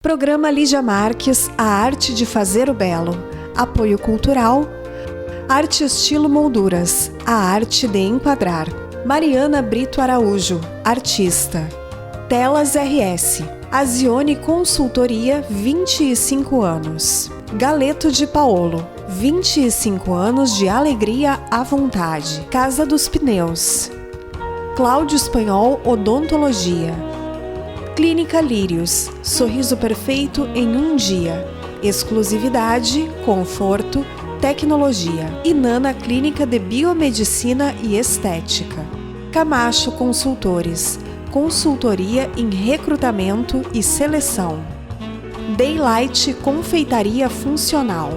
Programa Lígia Marques, A Arte de Fazer o Belo. Apoio cultural. Arte Estilo Molduras, a arte de enquadrar. Mariana Brito Araújo, artista. Telas RS. Azione Consultoria, 25 anos. Galeto de Paolo, 25 anos de alegria à vontade. Casa dos Pneus. Cláudio Espanhol Odontologia. Clínica Lírios, sorriso perfeito em um dia. Exclusividade, conforto, tecnologia. Inana Clínica de Biomedicina e Estética. Camacho Consultores, consultoria em recrutamento e seleção. Daylight Confeitaria Funcional.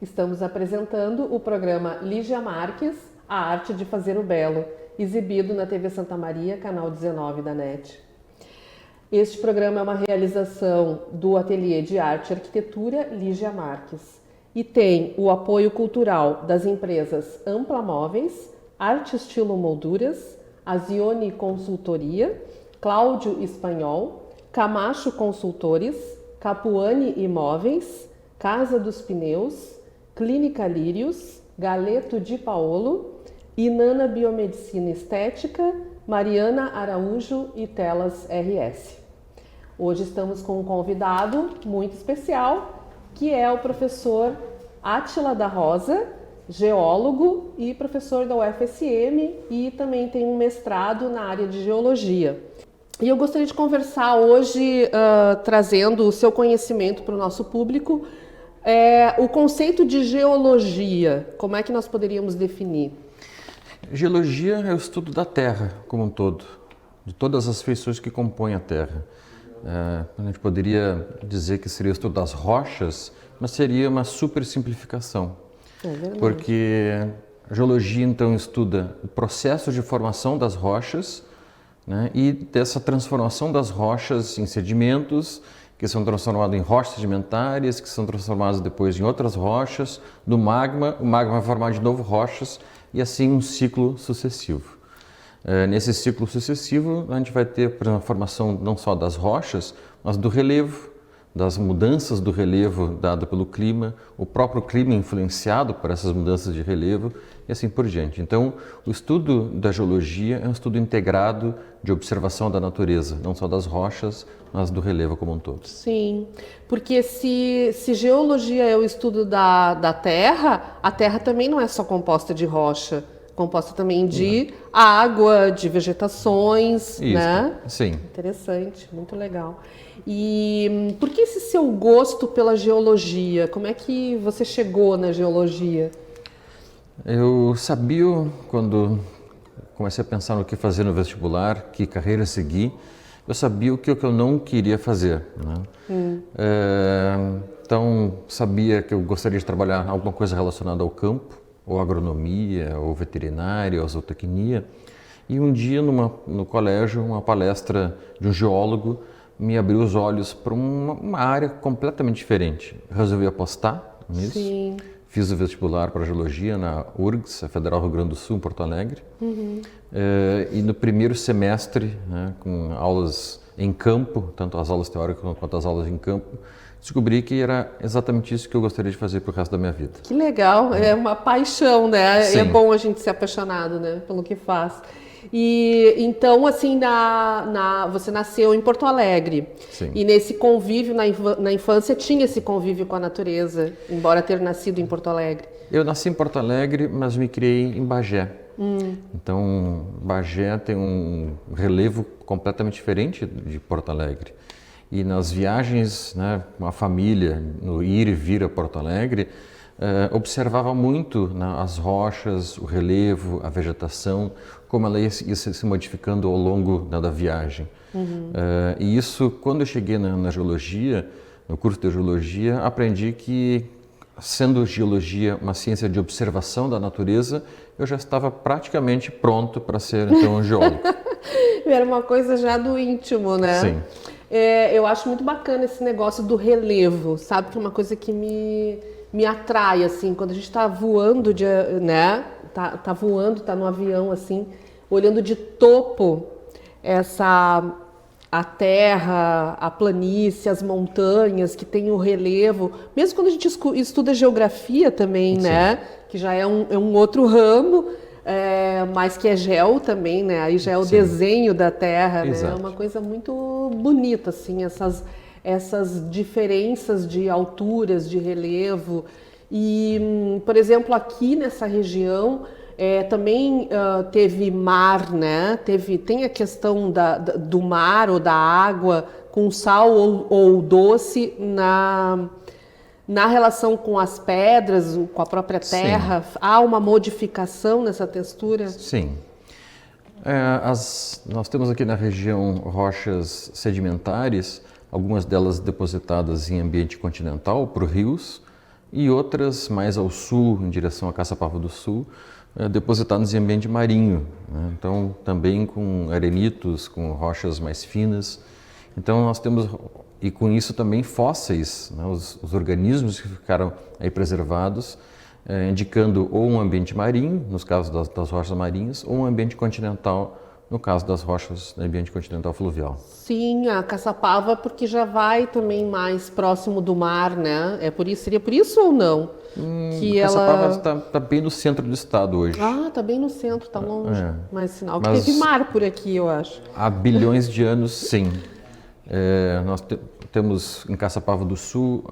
Estamos apresentando o programa Lígia Marques, A Arte de Fazer o Belo, exibido na TV Santa Maria, canal 19 da NET. Este programa é uma realização do Ateliê de Arte e Arquitetura Lígia Marques e tem o apoio cultural das empresas Ampla Móveis, Arte Estilo Molduras, Azione Consultoria, Cláudio Espanhol, Camacho Consultores, Capuani Imóveis, Casa dos Pneus, Clínica Lírios, Galeto de Paolo, Inana Biomedicina Estética, Mariana Araújo e Telas RS. Hoje estamos com um convidado muito especial, que é o professor Átila da Rosa, geólogo e professor da UFSM e também tem um mestrado na área de geologia. E eu gostaria de conversar hoje, trazendo o seu conhecimento para o nosso público, o conceito de geologia, como é que nós poderíamos definir? Geologia é o estudo da Terra como um todo, de todas as feições que compõem a Terra. A gente poderia dizer que seria o estudo das rochas, mas seria uma super simplificação. É verdade. Porque a geologia então estuda o processo de formação das rochas, né, e dessa transformação das rochas em sedimentos, que são transformados em rochas sedimentares, que são transformadas depois em outras rochas, do magma, o magma vai formar de novo rochas e assim um ciclo sucessivo. Nesse ciclo sucessivo, a gente vai ter, por exemplo, a formação não só das rochas, mas do relevo, das mudanças do relevo dado pelo clima, o próprio clima influenciado por essas mudanças de relevo e assim por diante. Então, o estudo da geologia é um estudo integrado de observação da natureza, não só das rochas, mas do relevo como um todo. Sim, porque se geologia é o estudo da Terra, a Terra também não é só composta de rocha, composta também de água, de vegetações, isso, né? Sim. Interessante, muito legal. E por que esse seu gosto pela geologia? Como é que você chegou na geologia? Eu sabia, quando comecei a pensar no que fazer no vestibular, que carreira seguir, eu sabia o que eu não queria fazer, né? Então, sabia que eu gostaria de trabalhar alguma coisa relacionada ao campo, ou agronomia, ou veterinária, ou zootecnia. E um dia, no colégio, uma palestra de um geólogo me abriu os olhos para uma área completamente diferente. Resolvi apostar nisso. Sim. Fiz o vestibular para geologia na URGS, a Federal Rio Grande do Sul, em Porto Alegre. E no primeiro semestre, né, com aulas em campo, tanto as aulas teóricas quanto as aulas em campo, descobri que era exatamente isso que eu gostaria de fazer para o resto da minha vida. Que legal, é uma paixão, né? Sim. É bom a gente ser apaixonado, né, pelo que faz. E então, assim, você nasceu em Porto Alegre. Sim. E nesse convívio, na infância, tinha esse convívio com a natureza, embora ter nascido em Porto Alegre. Eu nasci em Porto Alegre, mas me criei em Bagé. Então, Bagé tem um relevo completamente diferente de Porto Alegre. E nas viagens, né, com a família, no ir e vir a Porto Alegre, observava muito, né, as rochas, o relevo, a vegetação, como ela ia se modificando ao longo, né, da viagem. E isso, quando eu cheguei na geologia, no curso de geologia, aprendi que, sendo geologia uma ciência de observação da natureza, eu já estava praticamente pronto para ser, então, um geólogo. Era uma coisa já do íntimo, né? Sim. Eu acho muito bacana esse negócio do relevo, sabe? Que é uma coisa que me atrai, assim, quando a gente está voando, né? Tá voando, tá no avião, assim, olhando de topo a terra, a planície, as montanhas, que tem o relevo. Mesmo quando a gente estuda geografia também, Sim. né? Que já é um outro ramo, mas que é geo também, né? Aí já é o Sim. desenho da terra, Exato. né? É uma coisa muito bonita, assim, essas diferenças de alturas, de relevo. E, por exemplo, aqui nessa região, também teve mar, né? Tem a questão do mar ou da água com sal ou doce na relação com as pedras, com a própria terra. Sim. Há uma modificação nessa textura? Sim. Nós temos aqui na região rochas sedimentares, algumas delas depositadas em ambiente continental, por rios, e outras mais ao sul, em direção a Caçapava do Sul, depositadas em ambiente marinho, né? Então, também com arenitos, com rochas mais finas. Então, nós temos, e com isso também fósseis, né? Os organismos que ficaram aí preservados, indicando ou um ambiente marinho, nos casos das rochas marinhas, ou um ambiente continental, no caso das rochas do ambiente continental fluvial. Sim, a Caçapava, porque já vai também mais próximo do mar, né? Seria por isso ou não? Caçapava está bem no centro do estado hoje. Ah, tá bem no centro, tá longe. Mas sinal que Mas teve mar por aqui, eu acho. há bilhões de anos, sim. Nós temos em Caçapava do Sul,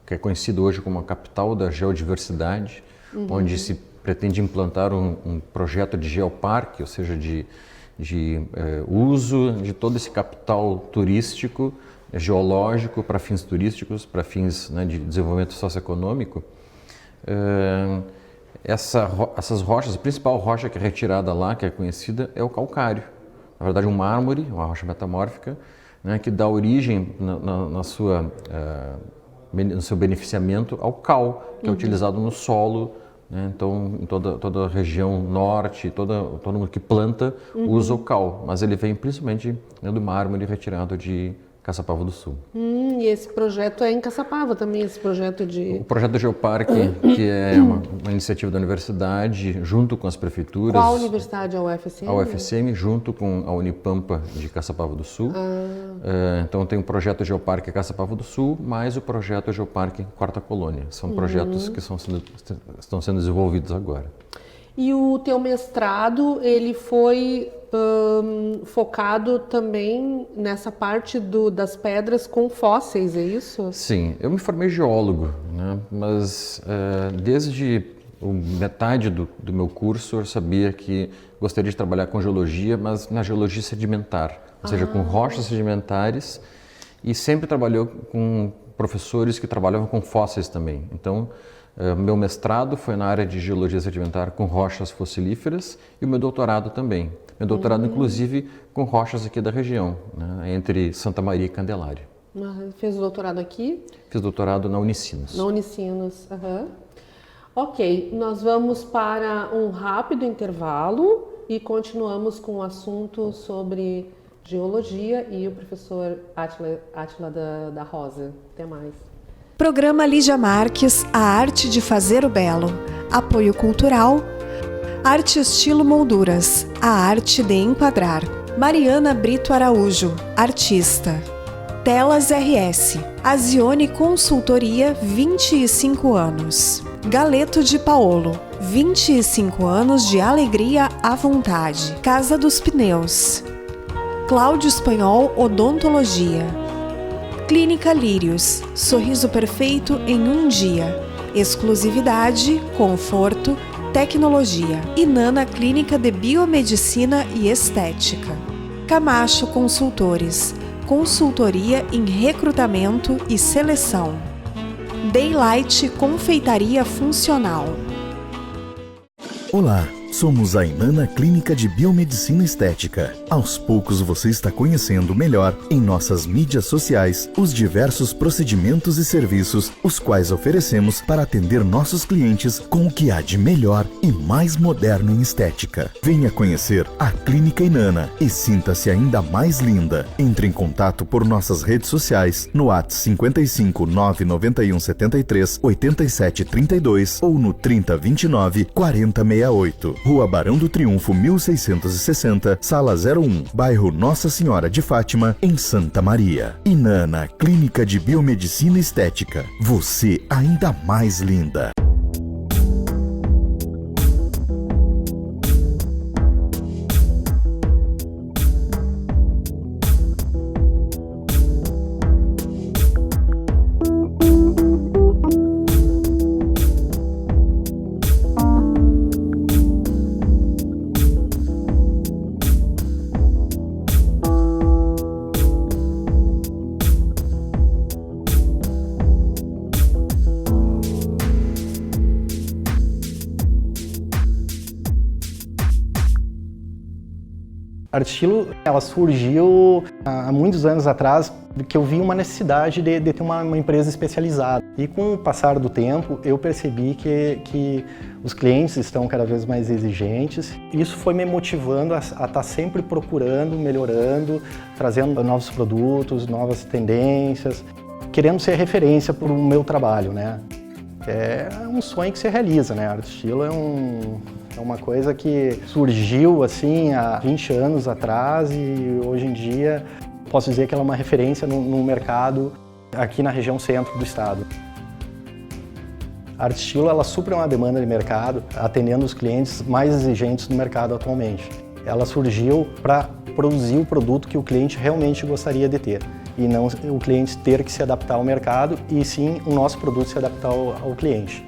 que é conhecido hoje como a capital da geodiversidade, onde se pretende implantar um projeto de geoparque, ou seja, de uso de todo esse capital turístico, geológico, para fins turísticos, para fins, né, de desenvolvimento socioeconômico. Essas rochas, a principal rocha que é retirada lá, que é conhecida, é o calcário. Na verdade, um mármore, uma rocha metamórfica, né, que dá origem no seu beneficiamento ao cal, que é utilizado no solo, né? Então, em toda a região norte, todo mundo que planta usa o cal, mas ele vem principalmente, né, do mármore retirado de Caçapava do Sul. E esse projeto é em Caçapava também, esse projeto de... O projeto do Geoparque, que é uma iniciativa da universidade, junto com as prefeituras. Qual universidade? A UFSM? A UFSM, junto com a Unipampa de Caçapava do Sul. Então tem o projeto Geoparque Caçapava do Sul, mais o projeto Geoparque Quarta Colônia. São projetos que estão sendo desenvolvidos agora. E o teu mestrado, ele foi focado também nessa parte das pedras com fósseis, é isso? Sim, eu me formei geólogo, né? Mas desde metade do meu curso eu sabia que gostaria de trabalhar com geologia, mas na geologia sedimentar, ou seja, com rochas sedimentares, e sempre trabalhou com professores que trabalhavam com fósseis também. Então, meu mestrado foi na área de geologia sedimentar com rochas fossilíferas e o meu doutorado também. Meu doutorado, inclusive, com rochas aqui da região, né, entre Santa Maria e Candelária. Fez o doutorado aqui? Fiz doutorado na Unicinos. Na Unicinos, Ok, nós vamos para um rápido intervalo e continuamos com o assunto sobre geologia e o professor Átila da Rosa. Até mais. Programa Lígia Marques, a arte de fazer o belo. Apoio cultural. Arte Estilo Molduras, a arte de enquadrar. Mariana Brito Araújo, artista. Telas RS, Azione Consultoria, 25 anos. Galeto de Paolo, 25 anos de alegria à vontade. Casa dos Pneus. Cláudio Espanhol Odontologia. Clínica Lírios, sorriso perfeito em um dia. Exclusividade, conforto, tecnologia. Inana Clínica de Biomedicina e Estética. Camacho Consultores, consultoria em recrutamento e seleção. Daylight Confeitaria Funcional. Olá, somos a Inana Clínica de Biomedicina Estética. Aos poucos você está conhecendo melhor em nossas mídias sociais os diversos procedimentos e serviços os quais oferecemos para atender nossos clientes com o que há de melhor e mais moderno em estética. Venha conhecer a Clínica Inana e sinta-se ainda mais linda. Entre em contato por nossas redes sociais no WhatsApp 55 991 73 87 32 ou no 30 29 40 68. Rua Barão do Triunfo 1660, Sala 01, bairro Nossa Senhora de Fátima, em Santa Maria. Inana Clínica de Biomedicina Estética. Você ainda mais linda. A Arte Estilo, ela surgiu há muitos anos atrás, porque eu vi uma necessidade de ter uma empresa especializada. E com o passar do tempo, eu percebi que os clientes estão cada vez mais exigentes. Isso foi me motivando a estar sempre procurando, melhorando, trazendo novos produtos, novas tendências, querendo ser referência para o meu trabalho, né? É um sonho que se realiza, né? A Arte Estilo é uma coisa que surgiu assim há 20 anos atrás e hoje em dia posso dizer que ela é uma referência no mercado aqui na região centro do estado. A Arte Estilo, ela supre uma demanda de mercado, atendendo os clientes mais exigentes do mercado atualmente. Ela surgiu para produzir o produto que o cliente realmente gostaria de ter e não o cliente ter que se adaptar ao mercado e sim o nosso produto se adaptar ao cliente.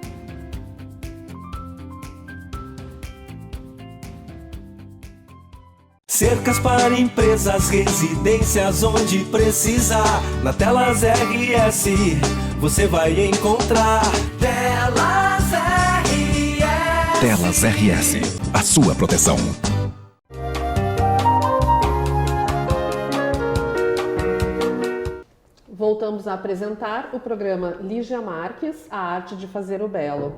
Cercas para empresas, residências onde precisar. Na Telas RS você vai encontrar. Telas RS. Telas RS, a sua proteção. Voltamos a apresentar o programa Lígia Marques, a arte de fazer o belo.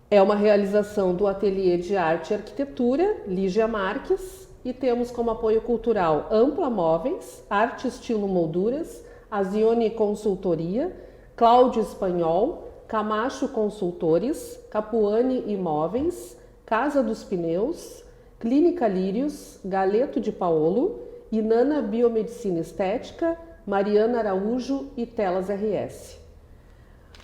É uma realização do Ateliê de Arte e Arquitetura, Lígia Marques, e temos como apoio cultural Ampla Móveis, Arte Estilo Molduras, Azione Consultoria, Cláudio Espanhol, Camacho Consultores, Capuani Imóveis, Casa dos Pneus, Clínica Lírios, Galeto de Paolo, Inana Biomedicina Estética, Mariana Araújo e Telas RS.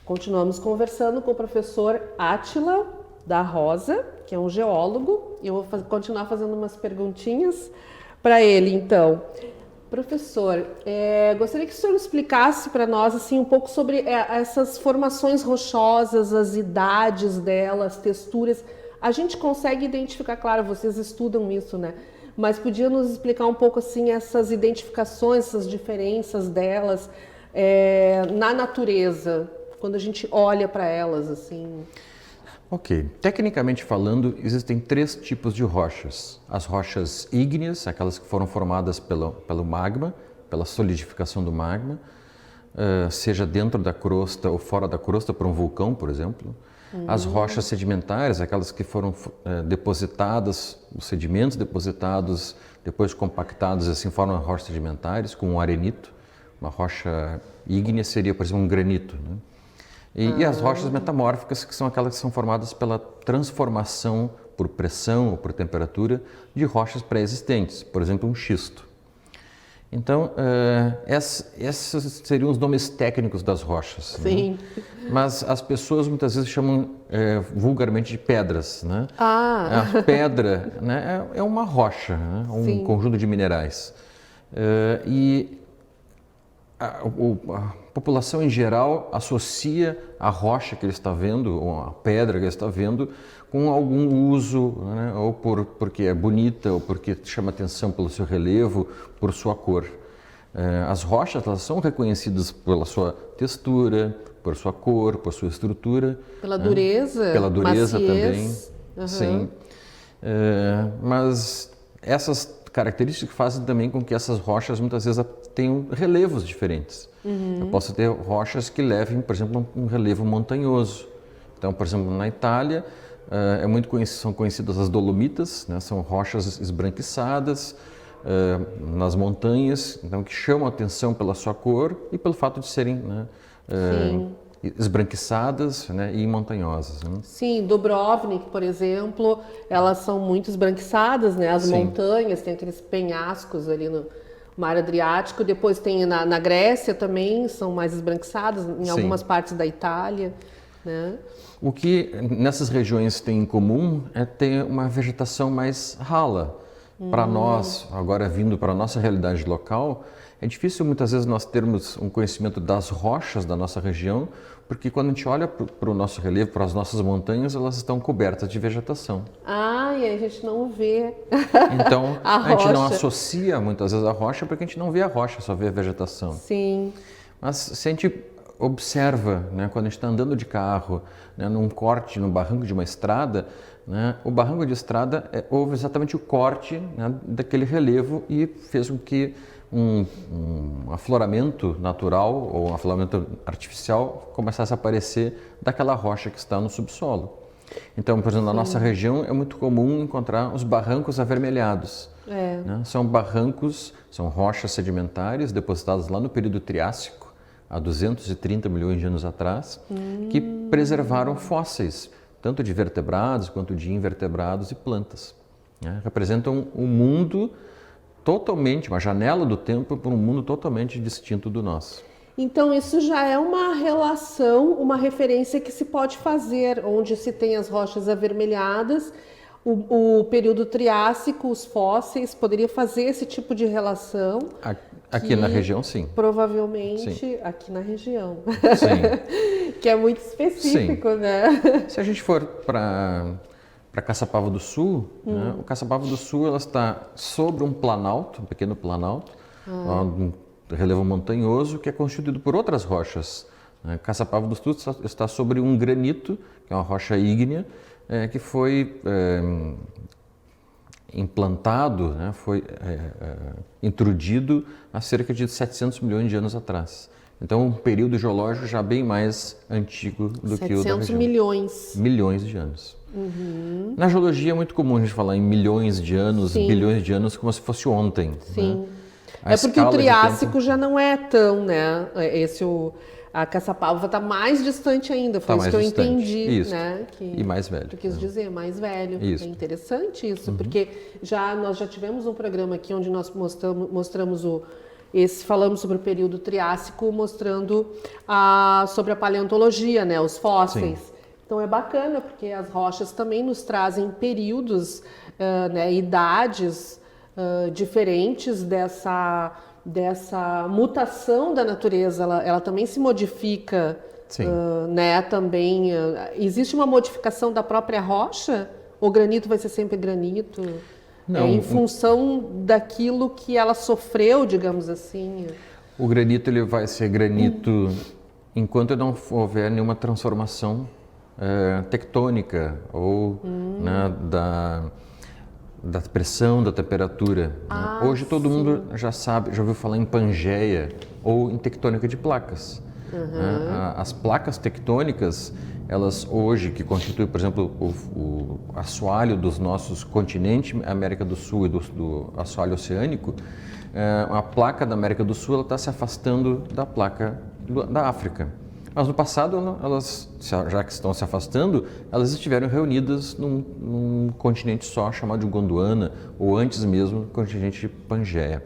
Continuamos conversando com o professor Átila da Rosa, que é um geólogo. Eu vou continuar fazendo umas perguntinhas para ele, então. Professor, gostaria que o senhor explicasse para nós assim, um pouco sobre essas formações rochosas, as idades delas, texturas. A gente consegue identificar, claro, vocês estudam isso, né? Mas podia nos explicar um pouco assim essas identificações, essas diferenças delas na natureza, quando a gente olha para elas assim? Ok. Tecnicamente falando, existem 3 tipos de rochas. As rochas ígneas, aquelas que foram formadas pelo magma, pela solidificação do magma, seja dentro da crosta ou fora da crosta, por um vulcão, por exemplo. As rochas sedimentares, aquelas que foram depositadas, os sedimentos depositados, depois compactados, assim formam rochas sedimentares, como um arenito. Uma rocha ígnea seria, por exemplo, um granito, né? E as rochas metamórficas, que são aquelas que são formadas pela transformação por pressão ou por temperatura de rochas pré-existentes, por exemplo, um xisto. Então, esses seriam os nomes técnicos das rochas. Sim. Né? Mas as pessoas muitas vezes chamam vulgarmente de pedras. Né? Ah. A pedra, né, é uma rocha, né? Um Sim. conjunto de minerais. E a população em geral associa a rocha que ele está vendo, ou a pedra que ele está vendo, com algum uso, né? Ou porque é bonita, ou porque chama atenção pelo seu relevo, por sua cor. As rochas, elas são reconhecidas pela sua textura, por sua cor, por sua estrutura. Pela dureza. Pela dureza maciez. também. Sim. Mas essas características fazem também com que essas rochas muitas vezes tenham relevos diferentes. Eu posso ter rochas que levem, por exemplo, um relevo montanhoso. Então, por exemplo, na Itália, são conhecidas as Dolomitas, né? São rochas esbranquiçadas nas montanhas, então que chamam a atenção pela sua cor e pelo fato de serem, né, esbranquiçadas, né, e montanhosas. Né? Sim, Dubrovnik, por exemplo, elas são muito esbranquiçadas, né? As Sim. montanhas, tem aqueles penhascos ali no Mar Adriático. Depois tem na Grécia também, são mais esbranquiçadas, em Sim. algumas partes da Itália, né? O que nessas regiões tem em comum é ter uma vegetação mais rala. Para nós, agora vindo para a nossa realidade local, é difícil muitas vezes nós termos um conhecimento das rochas da nossa região, porque quando a gente olha para o nosso relevo, para as nossas montanhas, elas estão cobertas de vegetação. Ah, e a gente não vê. Então, A a gente não rocha. associa muitas vezes a rocha porque a gente não vê a rocha, só vê a vegetação. Sim, Mas se a gente observa, né, quando a gente está andando de carro, né, num corte, no barranco de uma estrada, né, o barranco de estrada houve exatamente o corte, né, daquele relevo e fez com que um afloramento natural ou um afloramento artificial começasse a aparecer daquela rocha que está no subsolo. Então, por exemplo, na nossa região é muito comum encontrar os barrancos avermelhados. Né? São barrancos, são rochas sedimentares depositadas lá no período Triássico, há 230 milhões de anos atrás, que preservaram fósseis, tanto de vertebrados quanto de invertebrados e plantas. Né? Representam um mundo totalmente, uma janela do tempo para um mundo totalmente distinto do nosso. então isso já é uma relação, uma referência que se pode fazer, onde se tem as rochas avermelhadas, o período Triássico, os fósseis, poderia fazer esse tipo de relação. Aqui na região, sim. Provavelmente Sim. aqui na região. Sim. Que é muito específico, né? Se a gente for para Caçapava do Sul, né, o Caçapava do Sul ela está sobre um planalto, um pequeno planalto, um relevo montanhoso que é constituído por outras rochas. Né? Caçapava do Sul está sobre um granito, que é uma rocha ígnea, que foi implantado, né, foi intrudido há cerca de 700 milhões de anos atrás. Então, um período geológico já bem mais antigo do que o da 700 região. milhões. Milhões de anos. Na geologia é muito comum a gente falar em milhões de anos, Sim. bilhões de anos, como se fosse ontem. Sim. Né? A É porque o escala de Triássico tempo já não é tão, né? A Caçapava está mais distante ainda, foi tá isso mais que eu distante. entendi, Isso. né? E mais velho. Tu quis dizer, mais velho. Isso. É interessante isso, porque nós já tivemos um programa aqui onde nós mostramos falamos sobre o período Triássico, mostrando sobre a paleontologia, né? Os fósseis. Sim. Então é bacana, porque as rochas também nos trazem períodos, né, idades diferentes dessa mutação da natureza. Ela também se modifica, Sim. né? Também existe uma modificação da própria rocha? O granito vai ser sempre granito? Não, em função daquilo que ela sofreu, digamos assim. O granito ele vai ser granito enquanto não houver nenhuma transformação tectônica ou né, da pressão, da temperatura. Né? Hoje todo mundo já sabe, já ouviu falar em Pangeia ou em tectônica de placas. Né? As placas tectônicas, elas hoje, que constituem, por exemplo, o assoalho dos nossos continentes, América do Sul e do assoalho oceânico, a placa da América do Sul está se afastando da placa da África. Mas no passado, elas, já que estão se afastando, elas estiveram reunidas num continente só, chamado de Gondwana, ou antes mesmo, continente de Pangeia.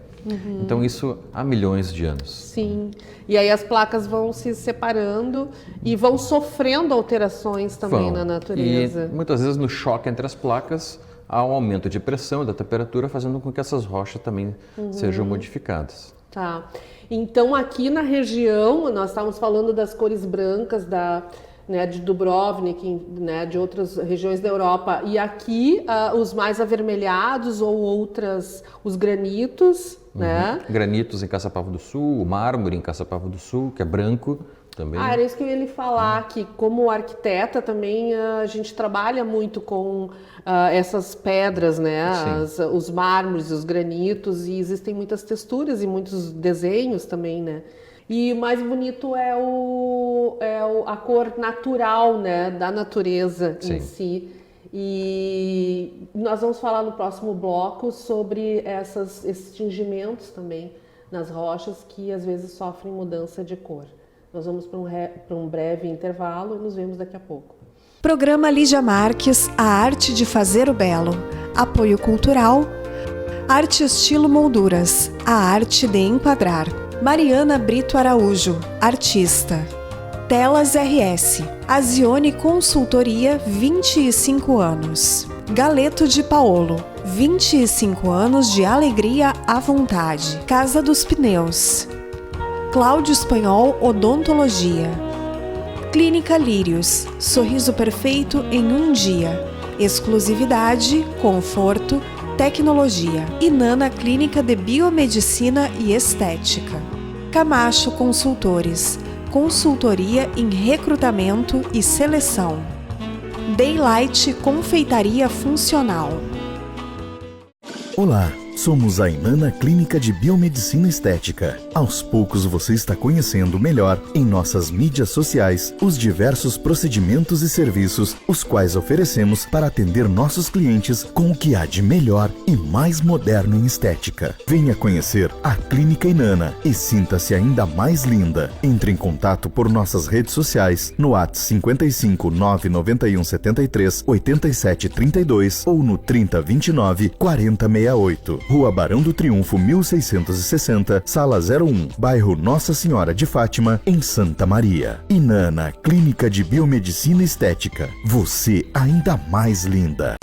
Então isso há milhões de anos. Sim. E aí as placas vão se separando e vão sofrendo alterações também na natureza. E muitas vezes no choque entre as placas há um aumento de pressão e da temperatura, fazendo com que essas rochas também sejam modificadas. Tá. Então aqui na região, nós estávamos falando das cores brancas de Dubrovnik, né, de outras regiões da Europa. E aqui os mais avermelhados ou os granitos, né? Granitos em Caçapava do Sul, o mármore em Caçapava do Sul, que é branco também. Era isso que eu ia lhe falar, que como arquiteta também a gente trabalha muito com essas pedras, né? Os mármores, os granitos, e existem muitas texturas e muitos desenhos também, né? E o mais bonito é a cor natural, né, da natureza em si. E nós vamos falar no próximo bloco sobre esses tingimentos também nas rochas que às vezes sofrem mudança de cor. Nós vamos para um breve intervalo e nos vemos daqui a pouco. Programa Lígia Marques, a arte de fazer o belo. Apoio cultural. Arte Estilo Molduras, a arte de enquadrar. Mariana Brito Araújo, artista. Telas RS, Azione Consultoria, 25 anos. Galeto de Paolo, 25 anos de alegria à vontade. Casa dos Pneus. Cláudio Espanhol Odontologia. Clínica Lírios, sorriso perfeito em um dia. Exclusividade, conforto, tecnologia. Inana Clínica de Biomedicina e Estética. Camacho Consultores, consultoria em recrutamento e seleção. Daylight Confeitaria Funcional. Olá, somos a Inana Clínica de Biomedicina Estética. Aos poucos você está conhecendo melhor em nossas mídias sociais os diversos procedimentos e serviços os quais oferecemos para atender nossos clientes com o que há de melhor e mais moderno em estética. Venha conhecer a Clínica Inana e sinta-se ainda mais linda. Entre em contato por nossas redes sociais no WhatsApp 55 991 73 87 32 ou no 30 29 40 68. Rua Barão do Triunfo 1660, Sala 01, bairro Nossa Senhora de Fátima, em Santa Maria. Inana Clínica de Biomedicina Estética. Você ainda mais linda.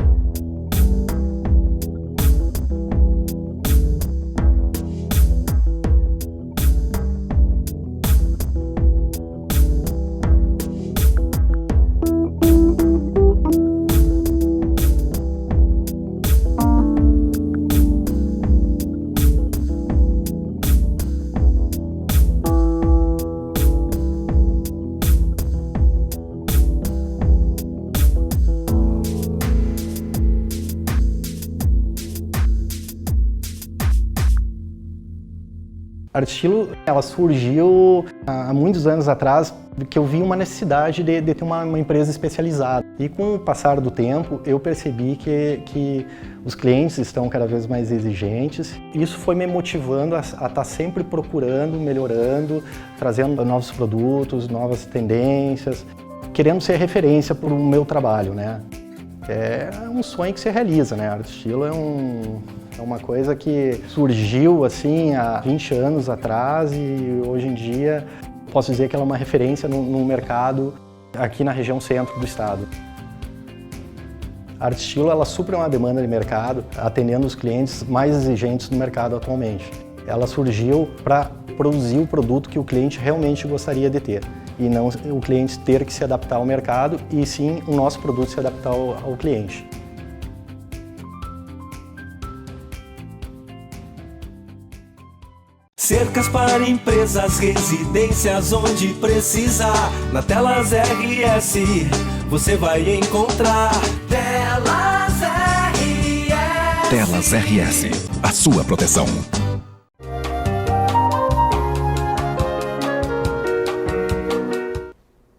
A Arte Estilo, ela surgiu há muitos anos atrás, que eu vi uma necessidade de ter uma empresa especializada. E com o passar do tempo, eu percebi que os clientes estão cada vez mais exigentes. Isso foi me motivando a estar sempre procurando, melhorando, trazendo novos produtos, novas tendências, querendo ser referência para o meu trabalho, né? É um sonho que se realiza, né? A Arte Estilo é uma coisa que surgiu assim há 20 anos atrás e hoje em dia posso dizer que ela é uma referência no mercado aqui na região centro do estado. A Arte Estilo, ela supre uma demanda de mercado, atendendo os clientes mais exigentes do mercado atualmente. Ela surgiu para produzir o produto que o cliente realmente gostaria de ter e não o cliente ter que se adaptar ao mercado e sim o nosso produto se adaptar ao cliente. Cercas para empresas, residências onde precisar. Na Telas RS você vai encontrar. Telas RS. Telas RS, a sua proteção.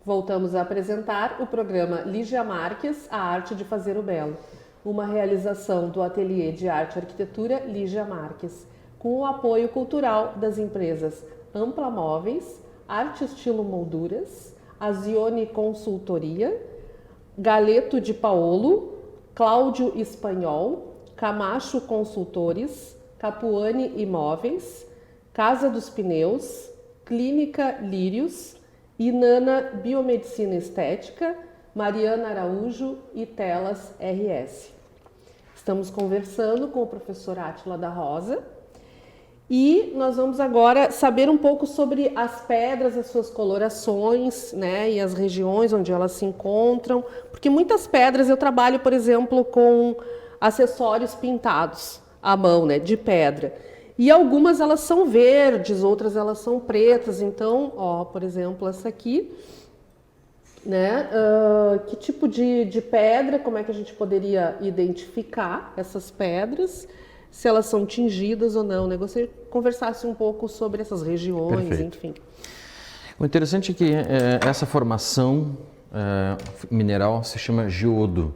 Voltamos a apresentar o programa Lígia Marques, a arte de fazer o belo, uma realização do Ateliê de Arte e Arquitetura Lígia Marques, com o apoio cultural das empresas Ampla Móveis, Arte Estilo Molduras, Azione Consultoria, Galeto de Paolo, Cláudio Espanhol, Camacho Consultores, Capuani Imóveis, Casa dos Pneus, Clínica Lírios, Inana Biomedicina Estética, Mariana Araújo e Telas RS. Estamos conversando com o professor Átila da Rosa e nós vamos agora saber um pouco sobre as pedras, as suas colorações, né, e as regiões onde elas se encontram, porque muitas pedras eu trabalho, por exemplo, com acessórios pintados à mão, né, de pedra. E algumas elas são verdes, outras elas são pretas. Então, ó, por exemplo, essa aqui, né? Que tipo de pedra? Como é que a gente poderia identificar essas pedras? Se elas são tingidas ou não, né? Gostaria que conversasse um pouco sobre essas regiões, Perfeito. enfim. O interessante é que essa formação mineral se chama geodo.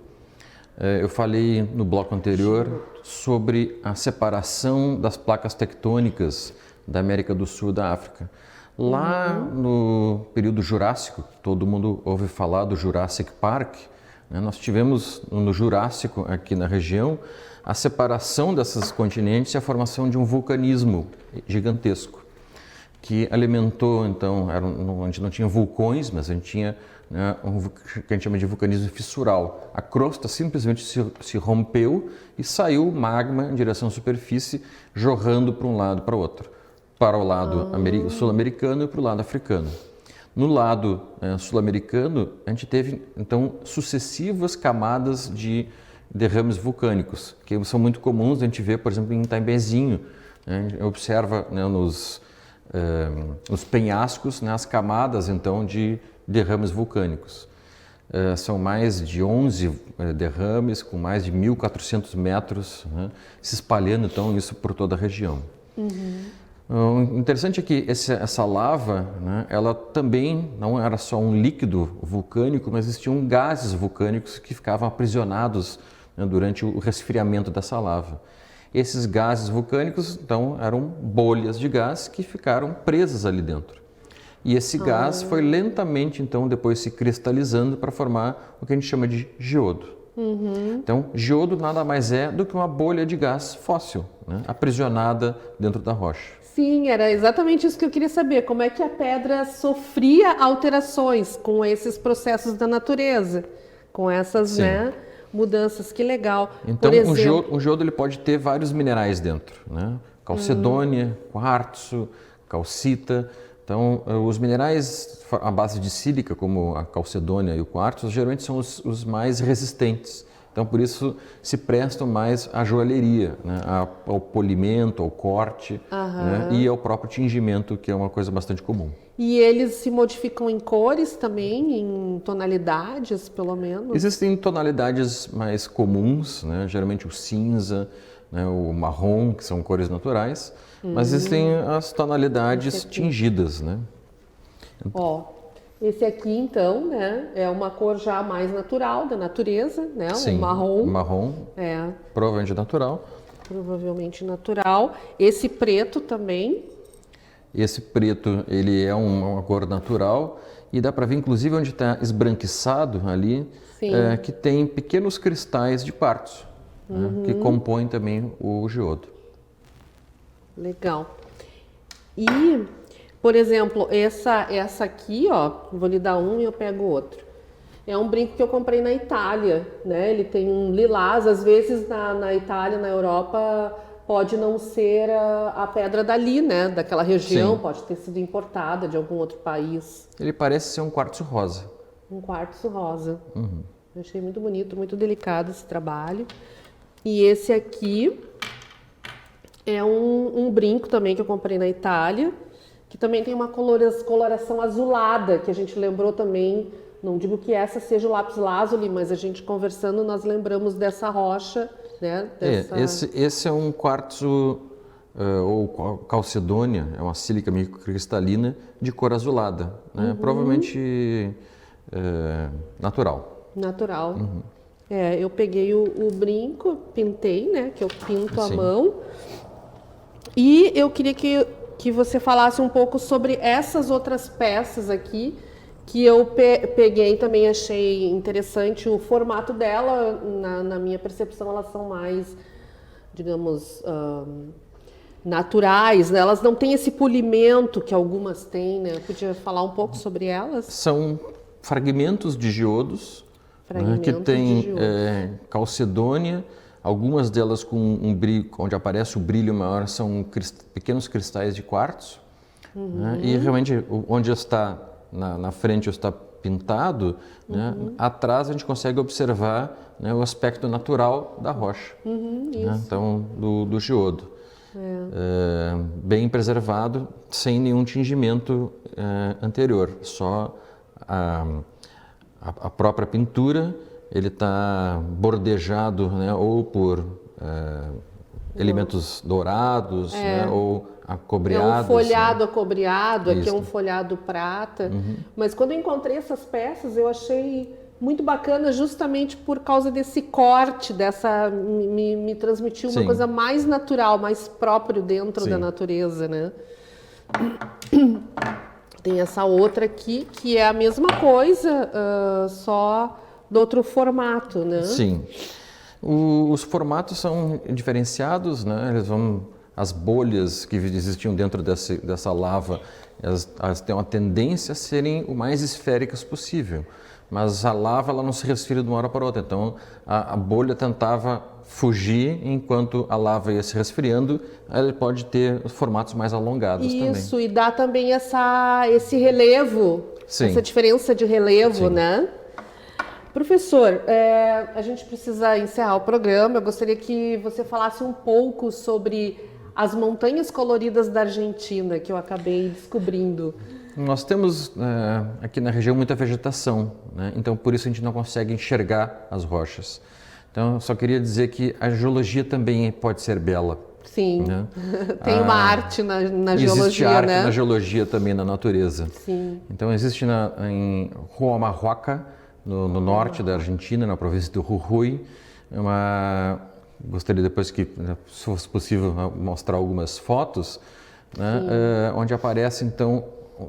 Eu falei no bloco anterior sobre a separação das placas tectônicas da América do Sul e da África. Lá no período Jurássico, todo mundo ouve falar do Jurassic Park, né? Nós tivemos no Jurássico, aqui na região, a separação desses continentes e a formação de um vulcanismo gigantesco, que alimentou, então, a gente não tinha vulcões, mas a gente tinha, né, que a gente chama de vulcanismo fissural. A crosta simplesmente se rompeu e saiu magma em direção à superfície, jorrando para um lado e para o outro, para o lado sul-americano e para o lado africano. No lado sul-americano, a gente teve, então, sucessivas camadas de derrames vulcânicos, que são muito comuns, a gente vê, por exemplo, em Itambezinho, né, a gente observa, né, nos penhascos, né, as camadas, então, de derrames vulcânicos. São mais de 11 derrames, com mais de 1.400 metros, né, se espalhando, então, isso por toda a região. O interessante é que essa lava, né, ela também não era só um líquido vulcânico, mas existiam gases vulcânicos que ficavam aprisionados, né, durante o resfriamento dessa lava. Esses gases vulcânicos, então, eram bolhas de gás que ficaram presas ali dentro. E esse gás foi lentamente, então, depois se cristalizando para formar o que a gente chama de geodo. Então, geodo nada mais é do que uma bolha de gás fóssil, né, aprisionada dentro da rocha. Sim, era exatamente isso que eu queria saber. Como é que a pedra sofria alterações com esses processos da natureza, com essas, né, mudanças? Que legal. Então, por exemplo, o geodo ele pode ter vários minerais dentro, né? Calcedônia, quartzo, calcita. Então, os minerais à base de sílica, como a calcedônia e o quartzo, geralmente são os mais resistentes. Então, por isso, se prestam mais à joalheria, né? Ao polimento, ao corte, né? E ao próprio tingimento, que é uma coisa bastante comum. E eles se modificam em cores também, em tonalidades, pelo menos? Existem tonalidades mais comuns, né? Geralmente o cinza, né? O marrom, que são cores naturais, mas existem as tonalidades tingidas, né? Ó, esse aqui, então, né, é uma cor já mais natural, da natureza, né? Sim, o marrom. marrom, provavelmente natural. Provavelmente natural. Esse preto também. Esse preto, ele é uma cor natural e dá para ver, inclusive, onde está esbranquiçado ali, que tem pequenos cristais de quartzo, né, que compõem também o geodo. Legal. E, por exemplo, essa aqui, ó, vou lhe dar um e eu pego outro. É um brinco que eu comprei na Itália, né? Ele tem um lilás, às vezes na Itália, na Europa, pode não ser a pedra dali, né? Daquela região, Sim. pode ter sido importada de algum outro país. Ele parece ser um quartzo rosa. Um quartzo rosa. Eu achei muito bonito, muito delicado esse trabalho. E esse aqui é um brinco também que eu comprei na Itália, que também tem uma coloração azulada, que a gente lembrou também. Não digo que essa seja o lápis lazuli, mas a gente conversando, nós lembramos dessa rocha, né? Esse é um quartzo, ou calcedônia, é uma sílica microcristalina de cor azulada, né? Provavelmente natural. Natural. Eu peguei o brinco, pintei, né? Que eu pinto à mão. E eu queria que você falasse um pouco sobre essas outras peças aqui, que eu peguei também, achei interessante o formato dela. Na minha percepção, elas são mais, digamos, naturais, né? Elas não têm esse polimento que algumas têm, né? Podia falar um pouco sobre elas? São fragmentos de geodos, né, Fragmentos que tem de geodos. calcedônia, algumas delas com um brilho, onde aparece o brilho maior, são pequenos cristais de quartzo, né, e realmente onde está na frente está pintado, né, atrás a gente consegue observar, né, o aspecto natural da rocha, né, então do geodo. Bem preservado, sem nenhum tingimento anterior, só a própria pintura, ele está bordejado, né, ou por elementos dourados, né, ou acobreados. É um folhado né? acobreado, aqui é um Isso. folhado prata. Mas quando eu encontrei essas peças, eu achei muito bacana justamente por causa desse corte, me transmitiu uma Sim. coisa mais natural, mais próprio dentro Sim. da natureza, né? Tem essa outra aqui, que é a mesma coisa, só do outro formato, né? Sim. Os formatos são diferenciados, né? As bolhas que existiam dentro dessa lava, elas têm uma tendência a serem o mais esféricas possível. Mas a lava ela não se resfria de uma hora para outra. Então a bolha tentava fugir enquanto a lava ia se resfriando. Ela pode ter os formatos mais alongados também. Isso, e dá também esse relevo, Sim. essa diferença de relevo, Sim. né? Professor, a gente precisa encerrar o programa. Eu gostaria que você falasse um pouco sobre as montanhas coloridas da Argentina, que eu acabei descobrindo. Nós temos aqui na região muita vegetação, né? Então por isso a gente não consegue enxergar as rochas. Então eu só queria dizer que a geologia também pode ser bela. Sim, Né? tem uma arte na Existe geologia, arte né? na geologia também, na natureza. Sim. Então existe em Huamahuaca, no norte da Argentina, na província do Jujuy, gostaria depois que, se fosse possível, mostrar algumas fotos, né, onde aparece então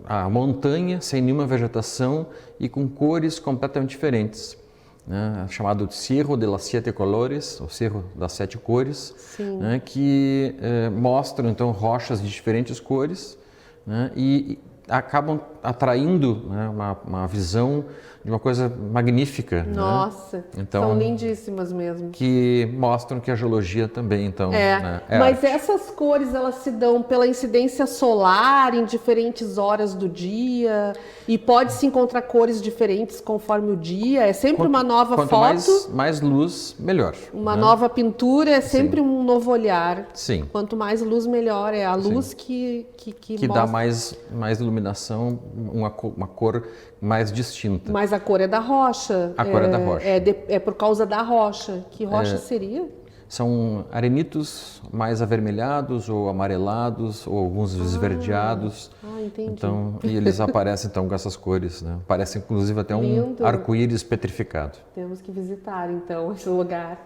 a montanha sem nenhuma vegetação e com cores completamente diferentes, né, chamado Cerro de las Siete Colores, o Cerro das Sete Cores, né, que mostram então rochas de diferentes cores, né, e acabam atraindo, né, uma visão de uma coisa magnífica. Nossa, né? Então, são lindíssimas mesmo. Que mostram que a geologia também, então, né, mas arte. essas cores elas se dão pela incidência solar em diferentes horas do dia e pode-se encontrar cores diferentes conforme o dia. É sempre uma nova Quanto foto, mais luz, melhor. uma né? nova pintura, é sempre um novo olhar. Sim. Quanto mais luz, melhor. É a luz que Que mostra. dá mais iluminação, uma cor mais distinta. Mas a cor é da rocha. A cor é da rocha. É por causa da rocha. Que rocha seria? São arenitos mais avermelhados ou amarelados ou alguns esverdeados. Entendi. Então, e eles aparecem então com essas cores, né? Parece inclusive até um Lindo. arco-íris petrificado. Temos que visitar, então, esse lugar.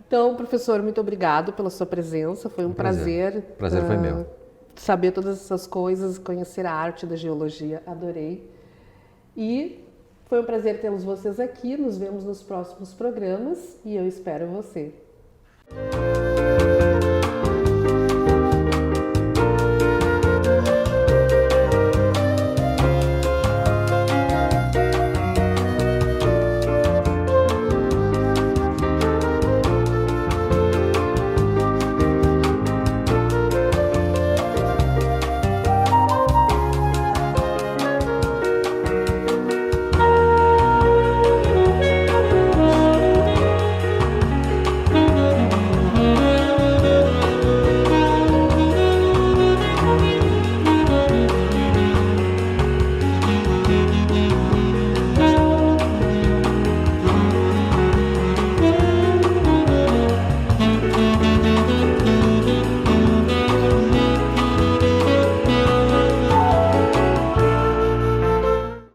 Então, professor, muito obrigado pela sua presença. Foi um prazer. O prazer foi meu. Saber todas essas coisas, conhecer a arte da geologia. Adorei. E foi um prazer tê-los vocês aqui. Nos vemos nos próximos programas e eu espero você.